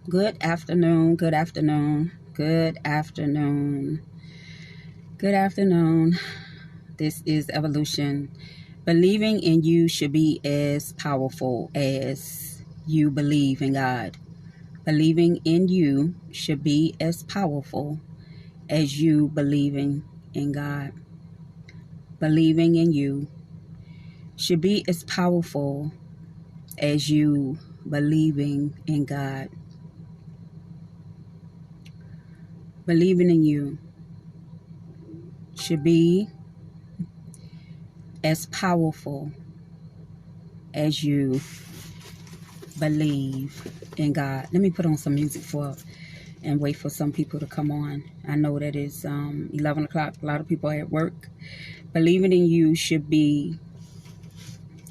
Good afternoon, good afternoon, good afternoon, good afternoon. This is Evolution. Believing in you should be as powerful as you believe in God. Believing in you should be as powerful as you believing in God. Believing in you should be as powerful as you believing in God. Believing in you should be as powerful as you believe in God. Let me put on some music and wait for some people to come on. I know that it's 11 o'clock. A lot of people are at work. Believing in you should be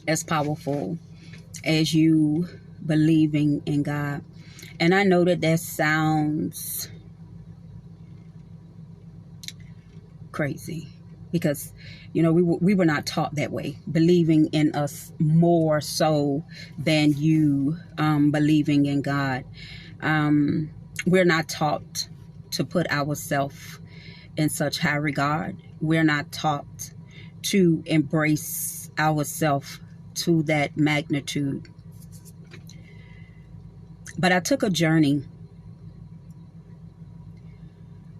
as powerful as you believing in God. And I know that sounds crazy because we were not taught that way, believing in us more so than you believing in God. We're not taught to put ourselves in such high regard. We're not taught to embrace ourselves to that magnitude. But I took a journey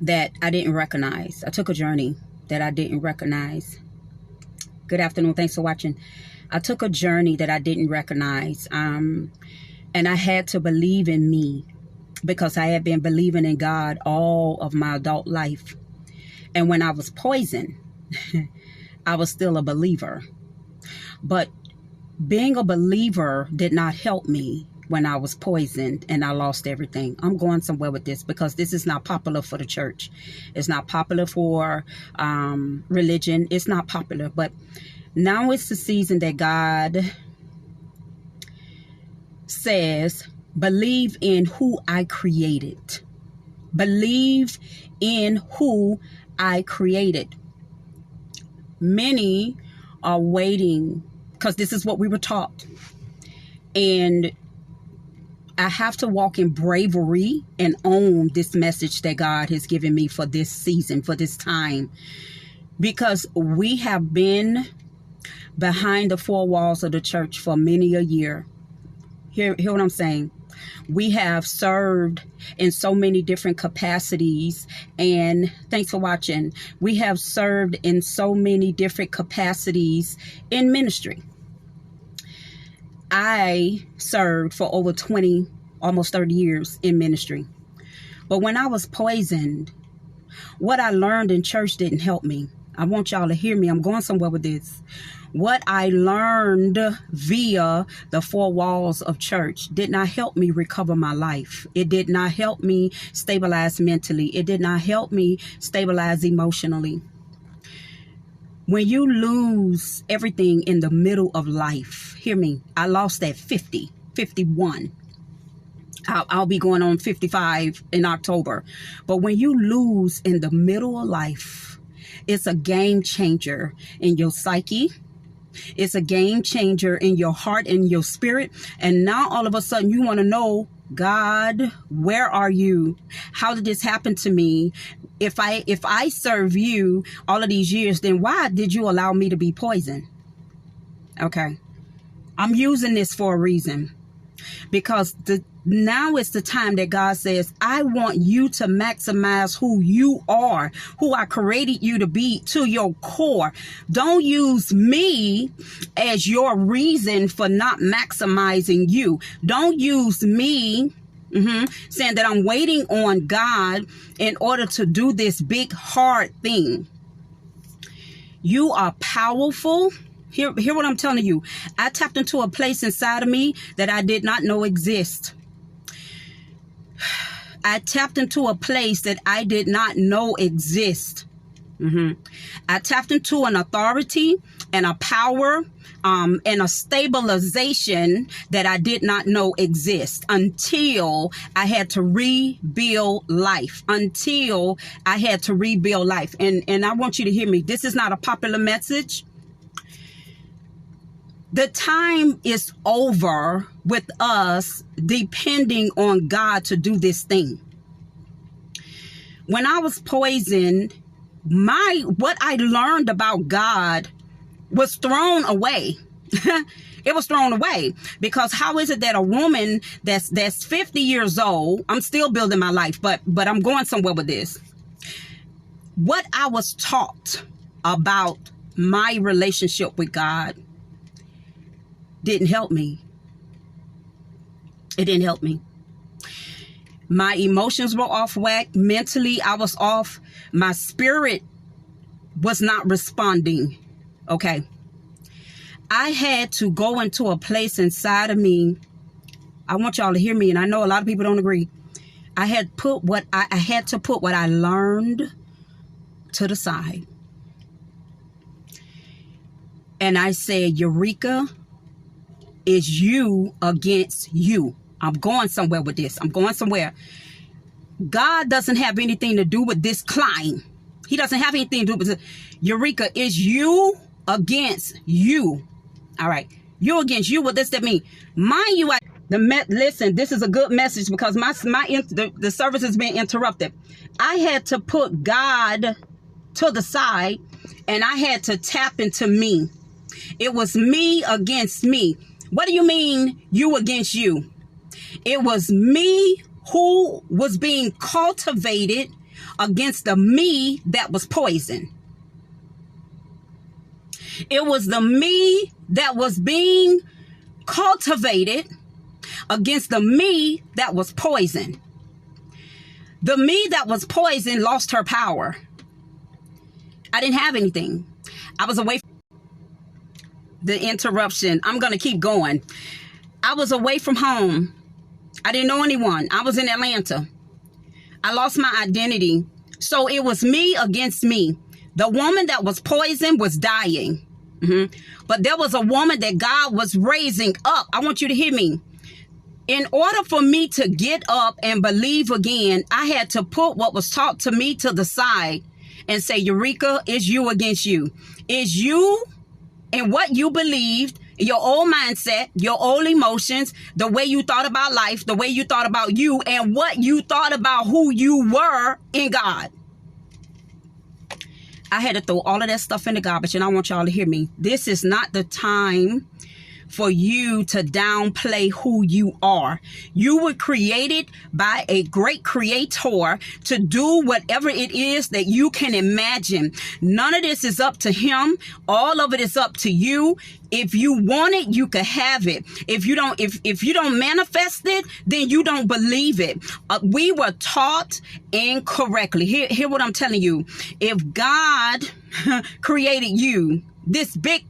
that I didn't recognize. Good afternoon. Thanks for watching. I took a journey that I didn't recognize. And I had to believe in me because I had been believing in God all of my adult life. And when I was poisoned, I was still a believer. But being a believer did not help me when I was poisoned and I lost everything. I'm going somewhere with this because this is not popular for the church. It's not popular for religion. It's not popular. But now it's the season that God says, believe in who I created. Believe in who I created. Many are waiting because this is what we were taught. And I have to walk in bravery and own this message that God has given me for this season, for this time. Because we have been behind the four walls of the church for many a year. Hear what I'm saying? We have served in so many different capacities. And thanks for watching. We have served in so many different capacities in ministry. I served for over 20, almost 30 years in ministry. But when I was poisoned, what I learned in church didn't help me. I want y'all to hear me. I'm going somewhere with this. What I learned via the four walls of church did not help me recover my life. It did not help me stabilize mentally. It did not help me stabilize emotionally. When you lose everything in the middle of life, hear me, I lost at 50, 51. I'll be going on 55 in October. But when you lose in the middle of life, it's a game changer in your psyche. It's a game changer in your heart and your spirit. And now all of a sudden you want to know, God, where are you? How did this happen to me? If I serve you all of these years, then why did you allow me to be poisoned? Okay. I'm using this for a reason. Because now is the time that God says, I want you to maximize who you are, who I created you to be to your core. Don't use me as your reason for not maximizing you. Don't use me saying that I'm waiting on God in order to do this big, hard thing. You are powerful. Hear what I'm telling you. I tapped into a place inside of me that I did not know exist. I tapped into a place that I did not know exist. I tapped into an authority and a power and a stabilization that I did not know exist until I had to rebuild life. And I want you to hear me. This is not a popular message. The time is over with us depending on God to do this thing. When I was poisoned, what I learned about God was thrown away. It was thrown away, because how is it that a woman that's 50 years old, I'm still building my life, but I'm going somewhere with this. What I was taught about my relationship with God didn't help me. It didn't help me. My emotions were off whack. Mentally, I was off. My spirit was not responding. Okay. I had to go into a place inside of me. I want y'all to hear me, and I know a lot of people don't agree. I had to put what I learned to the side. And I said, Eureka, is you against you. I'm going somewhere with this. I'm going somewhere. God doesn't have anything to do with this climb. He doesn't have anything to do with it. Eureka, is you against you. All right. You against you. What does that mean? Mind you, listen, this is a good message, because the service has been interrupted. I had to put God to the side, and I had to tap into me. It was me against me. What do you mean, you against you? It was me who was being cultivated against the me that was poison. It was the me that was being cultivated against the me that was poison. The me that was poison lost her power. I didn't have anything. I was away from the interruption. I'm going to keep going. I was away from home. I didn't know anyone. I was in Atlanta. I lost my identity. So it was me against me. The woman that was poisoned was dying. But there was a woman that God was raising up. I want you to hear me. In order for me to get up and believe again, I had to put what was taught to me to the side and say, Eureka, is you against you. Is you and what you believed, your old mindset, your old emotions, the way you thought about life, the way you thought about you, and what you thought about who you were in God. I had to throw all of that stuff in the garbage, and I want y'all to hear me. This is not the time for you to downplay who you are. You were created by a great creator to do whatever it is that you can imagine. None of this is up to him. All of it is up to you. If you want it, you can have it. If you don't manifest it, then you don't believe it. We were taught incorrectly. Hear what I'm telling you. If God created you, this big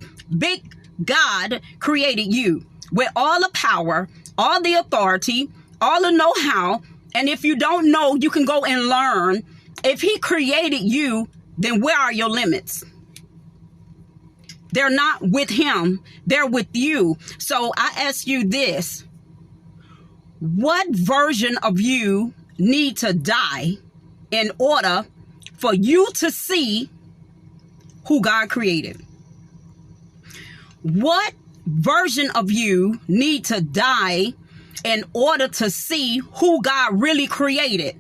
God created you with all the power, all the authority, all the know-how. And if you don't know, you can go and learn. If he created you, then where are your limits? They're not with him. They're with you. So I ask you this. What version of you need to die in order for you to see who God created? What version of you need to die in order to see who God really created?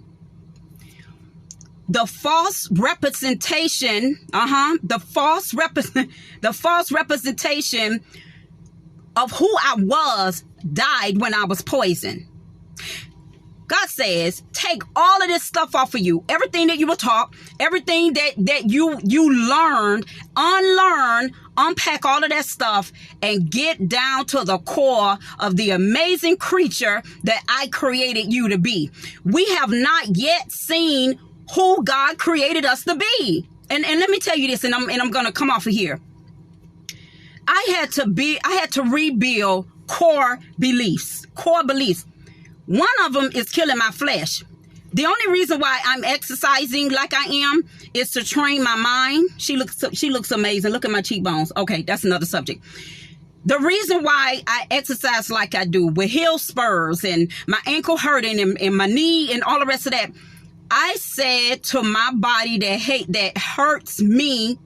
The false representation, the false representation of who I was died when I was poisoned. God says, take all of this stuff off of you. Everything that you were taught, everything that you learned, unlearn, unpack all of that stuff and get down to the core of the amazing creature that I created you to be. We have not yet seen who God created us to be. And let me tell you this, and I'm going to come off of here. I had to rebuild core beliefs. One of them is killing my flesh. The only reason why I'm exercising like I am is to train my mind. She looks amazing. Look at my cheekbones. Okay, that's another subject. The reason why I exercise like I do with heel spurs and my ankle hurting and my knee and all the rest of that, I said to my body that hurts me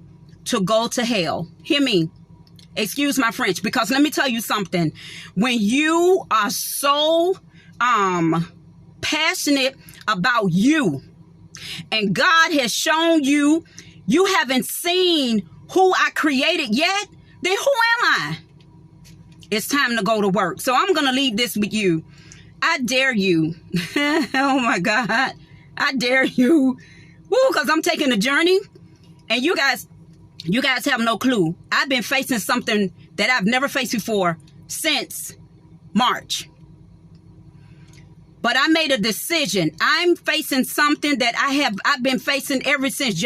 to go to hell. Hear me. Excuse my French, because let me tell you something. When you are so passionate about you, and God has shown you, you haven't seen who I created yet, then who am I? It's time to go to work. So I'm going to leave this with you. I dare you. Oh my God. I dare you. Woo, because I'm taking the journey. And you guys have no clue. I've been facing something that I've never faced before since March. But I made a decision. I'm facing something that I've been facing ever since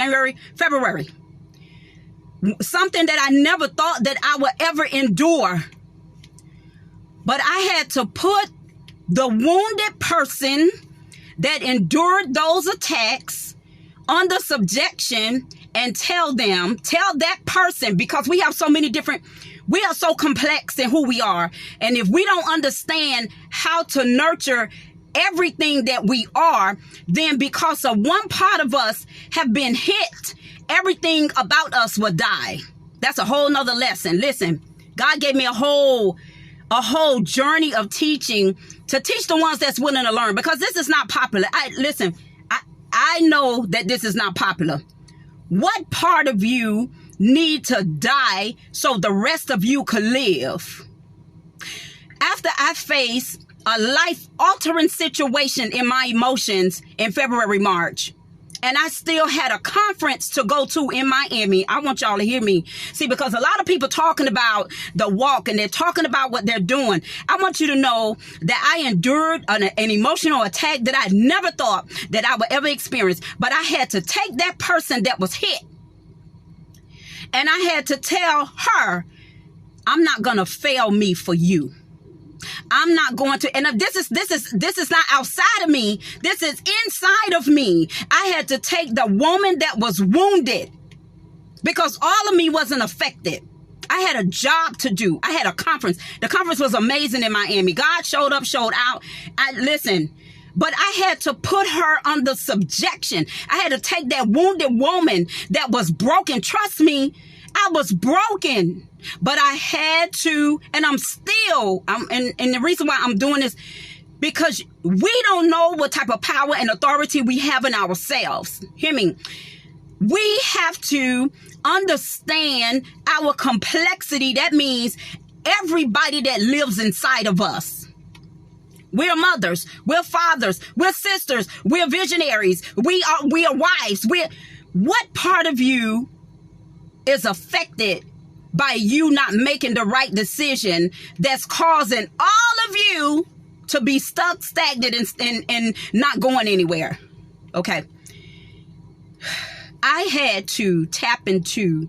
February. Something that I never thought that I would ever endure. But I had to put the wounded person that endured those attacks under subjection and tell that person, because we have so many different, we are so complex in who we are. And if we don't understand how to nurture everything that we are, then because of one part of us have been hit, everything about us will die. That's a whole nother lesson. Listen, God gave me a whole journey of teaching to teach the ones that's willing to learn, because this is not popular. I know that this is not popular. What part of you need to die so the rest of you could live? After I faced a life-altering situation in my emotions in February, March, and I still had a conference to go to in Miami. I want y'all to hear me. See, because a lot of people talking about the walk and they're talking about what they're doing. I want you to know that I endured an emotional attack that I never thought that I would ever experience. But I had to take that person that was hit, and I had to tell her, I'm not going to fail me for you. I'm not going to, and this is not outside of me. This is inside of me. I had to take the woman that was wounded, because all of me wasn't affected. I had a job to do. I had a conference. The conference was amazing in Miami. God showed up, showed out. But I had to put her under subjection. I had to take that wounded woman that was broken. Trust me, I was broken. But I had to, and and the reason why I'm doing this, because we don't know what type of power and authority we have in ourselves. Hear me. We have to understand our complexity. That means everybody that lives inside of us. We're mothers, we're fathers, we're sisters, we're visionaries, we are wives. What part of you is affected by you not making the right decision that's causing all of you to be stuck, stagnant, and not going anywhere? Okay. I had to tap into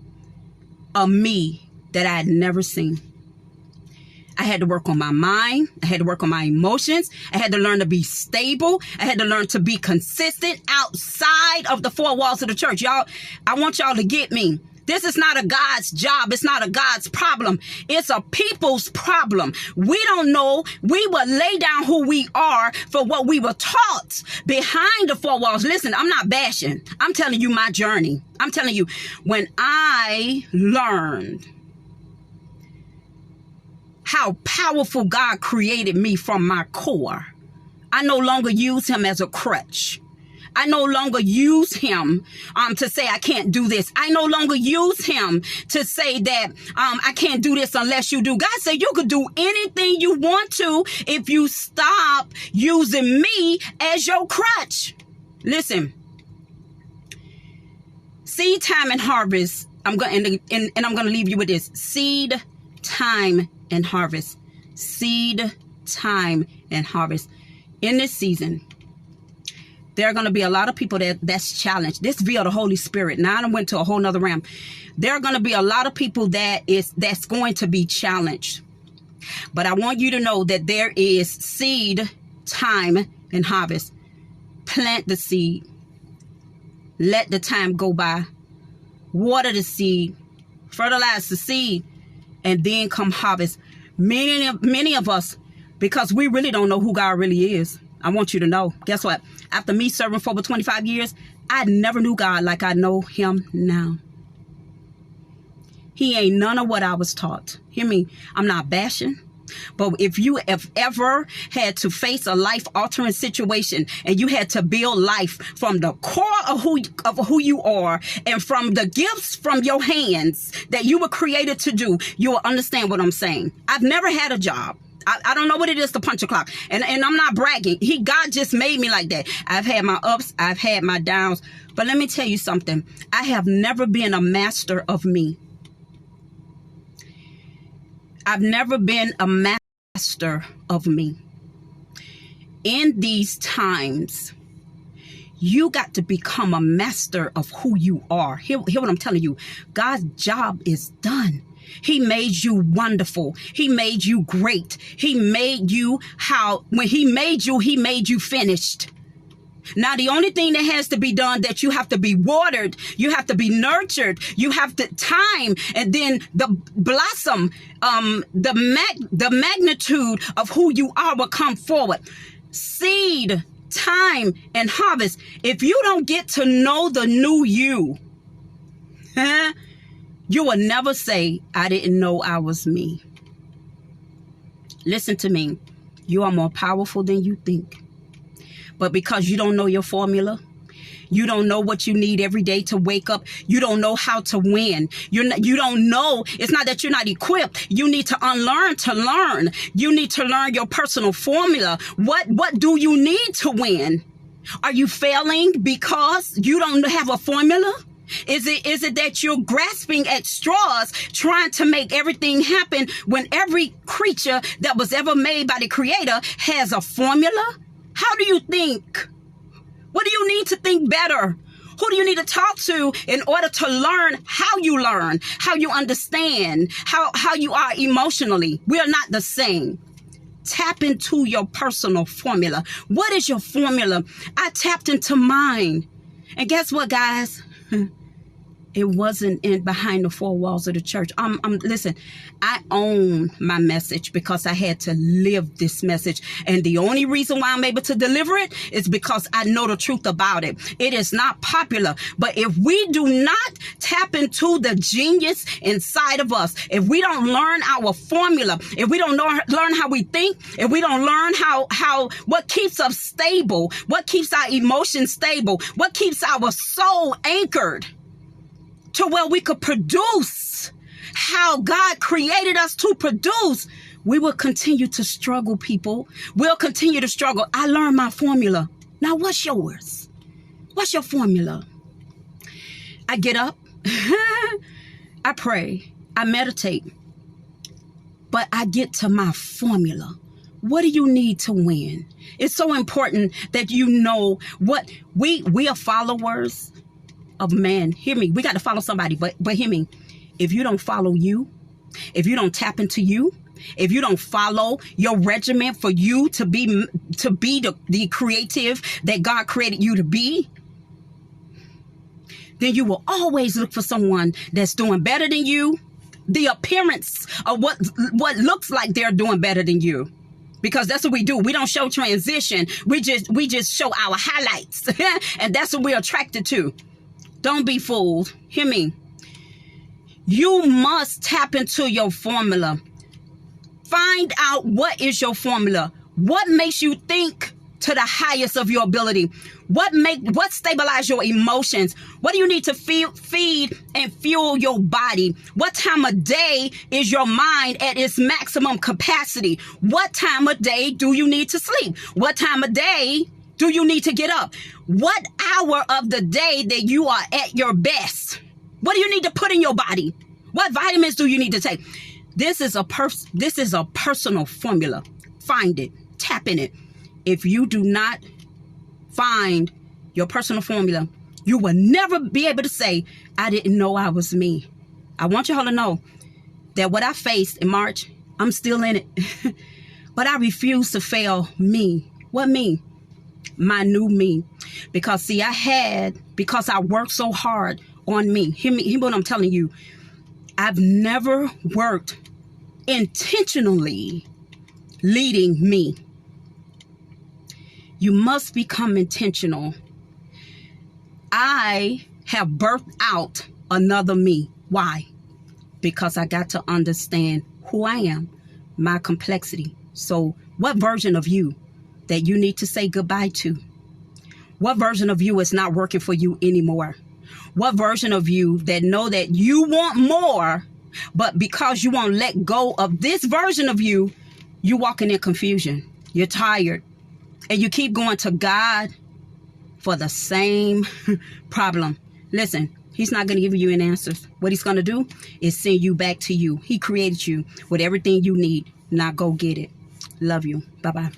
a me that I had never seen. I had to work on my mind. I had to work on my emotions. I had to learn to be stable. I had to learn to be consistent outside of the four walls of the church. Y'all, I want y'all to get me. This is not a God's job. It's not a God's problem. It's a people's problem. We don't know. We will lay down who we are for what we were taught behind the four walls. Listen, I'm not bashing. I'm telling you my journey. I'm telling you, when I learned how powerful God created me from my core, I no longer use him as a crutch. I no longer use him to say I can't do this. I no longer use him to say that I can't do this unless you do. God said you could do anything you want to if you stop using me as your crutch. Listen, seed time and harvest. I'm going to leave you with this: seed time and harvest. Seed time and harvest. In this season, there are going to be a lot of people that's challenged. This via the Holy Spirit. Now I went to a whole nother realm. There are going to be a lot of people that's going to be challenged. But I want you to know that there is seed, time, and harvest. Plant the seed. Let the time go by. Water the seed. Fertilize the seed. And then come harvest. Many of us, because we really don't know who God really is. I want you to know. Guess what? After me serving for over 25 years, I never knew God like I know him now. He ain't none of what I was taught. Hear me. I'm not bashing. But if you have ever had to face a life-altering situation and you had to build life from the core of who you are and from the gifts from your hands that you were created to do, you will understand what I'm saying. I've never had a job. I don't know what it is to punch a clock. And I'm not bragging. God just made me like that. I've had my ups. I've had my downs. But let me tell you something. I have never been a master of me. I've never been a master of me. In these times, you got to become a master of who you are. Hear what I'm telling you. God's job is done. He made you wonderful. He made you great. He made you when he made you finished. Now, the only thing that has to be done, that you have to be watered, you have to be nurtured, you have to time, and then the blossom, the magnitude of who you are will come forward. Seed, time, and harvest. If you don't get to know the new you, you will never say, I didn't know I was me. Listen to me. You are more powerful than you think. But because you don't know your formula, you don't know what you need every day to wake up. You don't know how to win. You don't know. It's not that you're not equipped. You need to unlearn to learn. You need to learn your personal formula. What do you need to win? Are you failing because you don't have a formula? Is it that you're grasping at straws, trying to make everything happen when every creature that was ever made by the Creator has a formula? How do you think? What do you need to think better? Who do you need to talk to in order to learn, how you understand, how you are emotionally? We are not the same. Tap into your personal formula. What is your formula? I tapped into mine. And guess what, guys? It wasn't behind the four walls of the church. Listen, I own my message because I had to live this message. And the only reason why I'm able to deliver it is because I know the truth about it. It is not popular. But if we do not tap into the genius inside of us, if we don't learn our formula, if we don't learn how we think, if we don't learn what keeps us stable, what keeps our emotions stable, what keeps our soul anchored to where we could produce how God created us to produce, we will continue to struggle, people. We'll continue to struggle. I learned my formula. Now, what's yours? What's your formula? I get up. I pray. I meditate. But I get to my formula. What do you need to win? It's so important that you know what we are followers of man. Hear me. We got to follow somebody, but hear me. If you don't follow you, if you don't tap into you, if you don't follow your regimen for you to be the creative that God created you to be, then you will always look for someone that's doing better than you. The appearance of what looks like they're doing better than you. Because that's what we do. We don't show transition. We just show our highlights. And that's what we're attracted to. Don't be fooled. Hear me. You must tap into your formula. Find out what is your formula. What makes you think to the highest of your ability? What stabilize your emotions? What do you need to feed and fuel your body? What time of day is your mind at its maximum capacity? What time of day do you need to sleep? What time of day do you need to get up? What hour of the day that you are at your best? What do you need to put in your body? What vitamins do you need to take? This is a personal formula. Find it. Tap in it. If you do not find your personal formula, you will never be able to say, I didn't know I was me. I want y'all to know that what I faced in March, I'm still in it. But I refuse to fail me. What me? My new me. Because see, because I worked so hard on me. Hear what I'm telling you. I've never worked intentionally leading me. You must become intentional. I have birthed out another me. Why? because I got to understand who I am, my complexity. So what version of you that you need to say goodbye to? What version of you is not working for you anymore? What version of you that know that you want more, but because you won't let go of this version of you, you walking in confusion. You're tired. And you keep going to God for the same problem. Listen, he's not going to give you an answer. What he's going to do is send you back to you. He created you with everything you need. Now go get it. Love you. Bye-bye.